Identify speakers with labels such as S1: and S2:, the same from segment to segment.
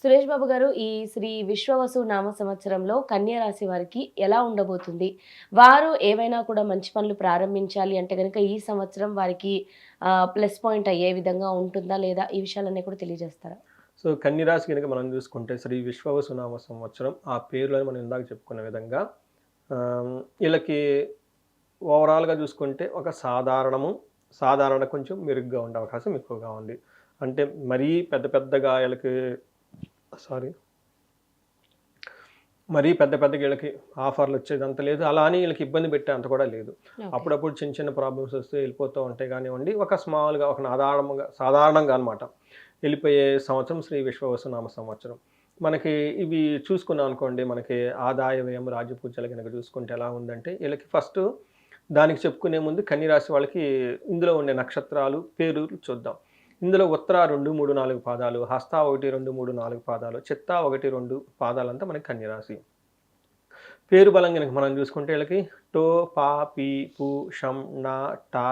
S1: సురేష్ బాబు గారు, ఈ శ్రీ విశ్వవసు నామ సంవత్సరంలో కన్య రాశి వారికి ఎలా ఉండబోతుంది? వారు ఏవైనా కూడా మంచి పనులు ప్రారంభించాలి అంటే గనక ఈ సంవత్సరం వారికి ప్లస్ పాయింట్ అయ్యే విధంగా ఉంటుందా? లేదా? ఈ విషయాలన్నీ కూడా తెలియజేస్తారా?
S2: సో, కన్య రాశి గనుక మనం చూసుకుంటే శ్రీ విశ్వవసునామ సంవత్సరం ఆ పేరులోనే మనం ఇందాక చెప్పుకున్న విధంగా ఈళ్ళకి ఓవరాల్‌గా చూసుకుంటే ఒక సాధారణ కొంచెం మెరుగ్గా ఉండే అవకాశం ఎక్కువగా ఉంది. అంటే మరీ పెద్ద పెద్దగా ఈళ్ళకి సారీ. మరీ పెద్ద పెద్దగా ఈళ్ళకి ఆఫర్‌లొచ్చేదంత లేదు. అలా అని ఈళ్ళకి ఇబ్బంది పెట్టేంత కూడా లేదు.
S1: ఓకే.
S2: అప్పుడప్పుడు చిన్న చిన్న ప్రాబ్లమ్స్ వస్తే వెళ్ళిపోతూ ఉంటాయి కానివ్వండి. ఒక స్మాల్‌గా ఒక సాధారణంగా అనమాట. వెళ్ళిపోయే సంవత్సరం శ్రీ విశ్వవసునామ సంవత్సరం. మనకి ఇవి చూసుకున్నాం అనుకోండి, మనకి ఆదాయ వ్యయం, రాజ్యపూజ్యాలు గనక చూసుకుంటే ఎలా ఉందంటే, ఈళ్ళకి ఫస్టు దానికి చెప్పుకునే ముందు కన్య రాశి వాళ్ళకి ఇందులో ఉండే నక్షత్రాలు, పేరులు చూద్దాం. ఇందులో ఉత్తర 2, 3, 4 పాదాలు, హస్త 1, 2, 3, 4 పాదాలు, చిత్త 1, 2 పాదాలంతా మనకి కన్య రాశి. పేరు బలం గనక మనం చూసుకుంటే ఈళ్ళకి టో, పా, పీ, పు, షం, నా, టా,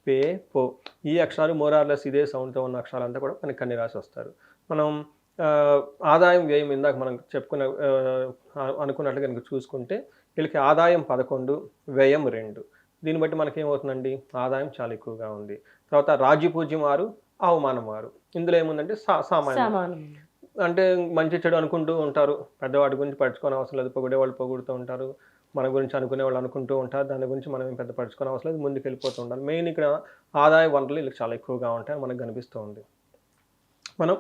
S2: పే, పో. ఈ అక్షరాలు మోర్ ఆర్ లెస్ ఇదే సౌండ్‌తో ఉన్న అక్షరాలంతా కూడా మనకి కన్య రాశి వస్తారు. మనం ఆదాయం, వ్యయం ఇందాక మనం చెప్పుకున్న అనుకున్నట్లు గనుక చూసుకుంటే వీళ్ళకి ఆదాయం 11, వ్యయం 2. దీన్ని బట్టి మనకేమవుతుందండి, ఆదాయం చాలా ఎక్కువగా ఉంది. తర్వాత రాజ్యపూజ్యం 6, అవమానం 6. ఇందులో ఏముందంటే సామాన్యం.
S1: సమానం.
S2: అంటే మంచి చెడు అనుకుంటూ ఉంటారు. పెద్దవాటి గురించి పట్టించుకోని అవసరం లేదు. పొగిడేవాళ్ళు పొగుడుతూ ఉంటారు. మన గురించి అనుకునేవాళ్ళు అనుకుంటూ ఉంటారు. దాని గురించి మనం ఏం పెద్ద పట్టించుకోని అవసరం లేదు. ముందుకెళ్ళిపోతూ ఉండాలి. మెయిన్ ఇక్కడ ఆదాయ వనరులు వీళ్ళకి చాలా ఎక్కువగా ఉంటాయని మనకు కనిపిస్తూ ఉంది. మనం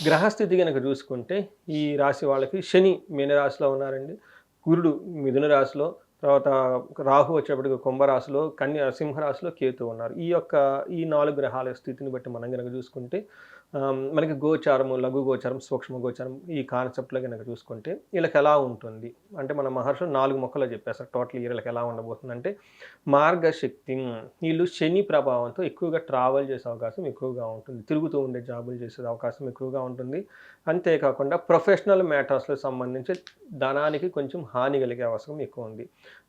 S2: గ్రహస్థితి గనక చూసుకుంటే ఈ రాశి వాళ్ళకి శని మీనరాశిలో ఉన్నారండి. గురుడు మిథున రాశిలో, తర్వాత రాహు వచ్చేటప్పటికి కుంభరాశిలో, సింహరాశిలో కేతు ఉన్నారు. ఈ 4 గ్రహాల స్థితిని బట్టి మనం గనక చూసుకుంటే మనకి గోచారము, లఘు గోచారం, సూక్ష్మ గోచారం ఈ కాన్సెప్ట్‌లో గనక చూసుకుంటే వీళ్ళకెలా ఉంటుంది? అంటే మన మహర్షులు 4 ముక్కల్లో చెప్పేసారు. టోటల్ ఇయర్ వీళ్ళకి ఎలా ఉండబోతుందంటే, మార్గశక్తి వీళ్ళు శని ప్రభావంతో ఎక్కువగా ట్రావెల్ చేసే అవకాశం ఎక్కువగా ఉంటుంది. తిరుగుతూ ఉండే జాబులు చేసే అవకాశం ఎక్కువగా ఉంటుంది. అంతేకాకుండా ప్రొఫెషనల్ మ్యాటర్స్‌లో సంబంధించి ధనానికి కొంచెం హాని కలిగే అవకాశం ఎక్కువ ఉంది.